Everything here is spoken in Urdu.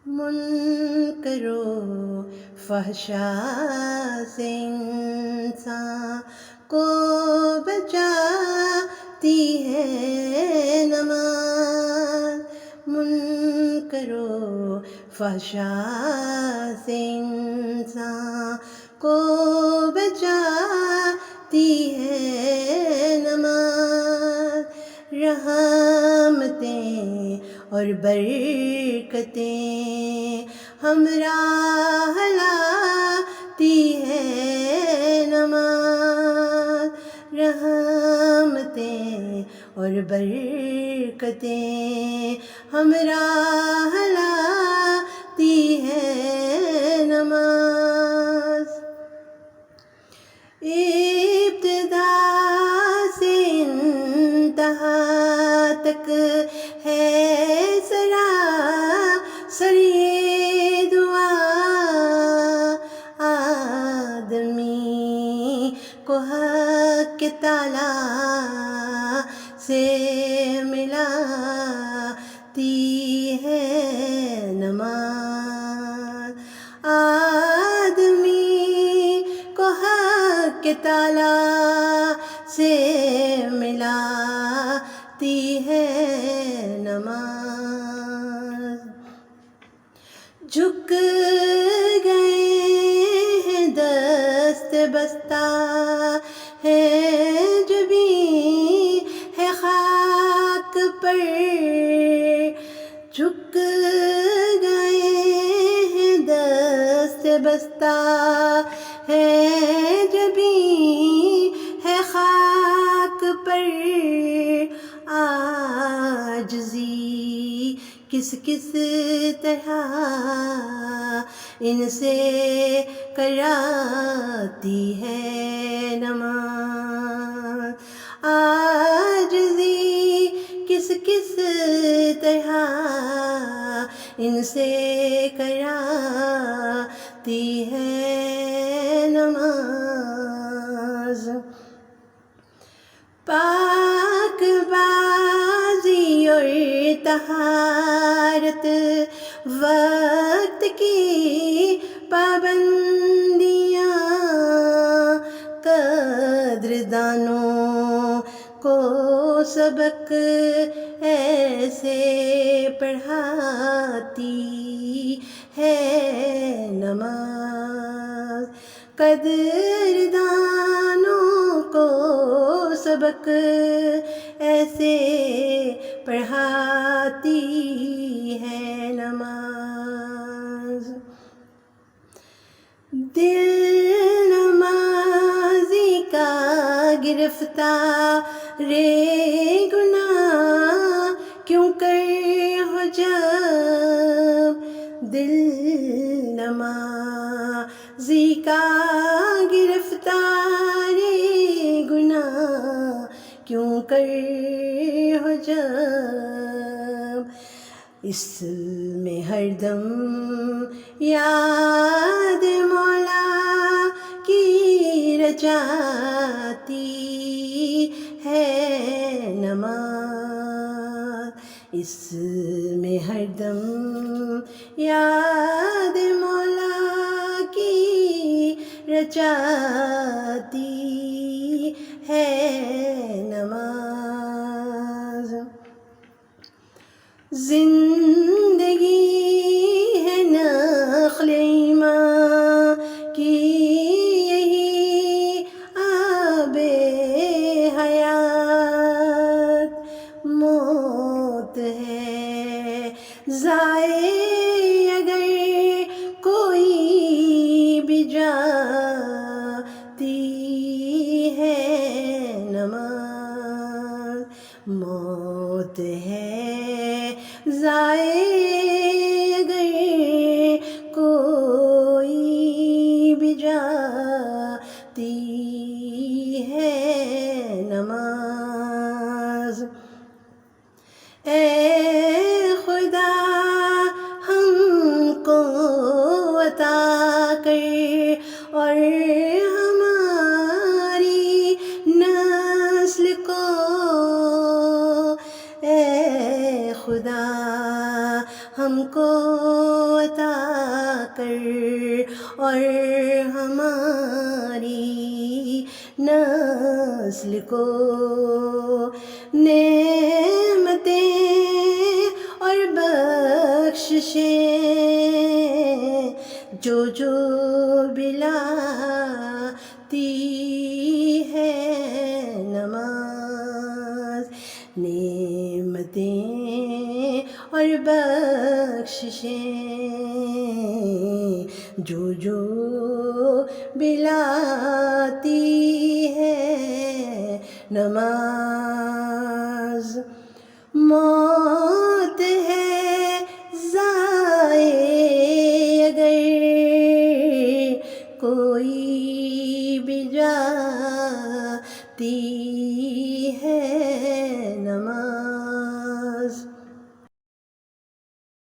منکر و فحشا سے انسان کو بچاتی ہے نماز، منکر و فحشا سے انسان کو بچاتی ہے نماز، رحمتیں اور برکتیں ہمراہ لاتی ہے نماز، رحمتیں اور برکتیں ہمراہ لاتی ہے نماز، ابتدا سے انتہا تک ہے سراسر یہ دعا، آدمی کو حق تعالیٰ سے ملاتی ہے نماز، آدمی کو حق تعالیٰ سے ملاتی ہے نماز، جھک گئے ہیں دست بستہ ہے جبیں ہے خاک پر، جھک گئے ہیں دست بستہ ہے جبیں ہے خاک پر، عاجزی کس کس طرح ان سے کراتی ہے نماز، عاجزی کس کس طرح ان سے کراتی ہے نماز، پاک بازی اور طہارت وقت کی پابندیاں قدردانوں کو سبق ایسے پڑھاتی ہے نماز، قدردانوں کو سبق ایسے پڑھاتی ہے نماز، دل نمازی کا گرفتار گناہ کیوں کر ہو جب، دل نمازی کا گرفتار گناہ کیوں کر ہو جب، اس میں ہر دم یاد مولا کی رچاتی ہے نماز، اس میں ہر دم یاد مولا کی رچاتی ہے نماز، زندگی ہے نخل ایمان کی یہی آب حیات، موت ہے ضائع اگر کوئی بھی جاتی ہے نماز، موت ہے ضائع اگر کوئی بھی جاتی ہے نماز، اے خدا ہم کو عطا کر اور ہماری نسل کو، اے خدا ہم کو عطا کر، اور ہماری نسل کو نعمتیں اور بخششیں جو بلاتی ہے نماز، نعمتیں اور بخششیں جو بلاتی ہے نماز۔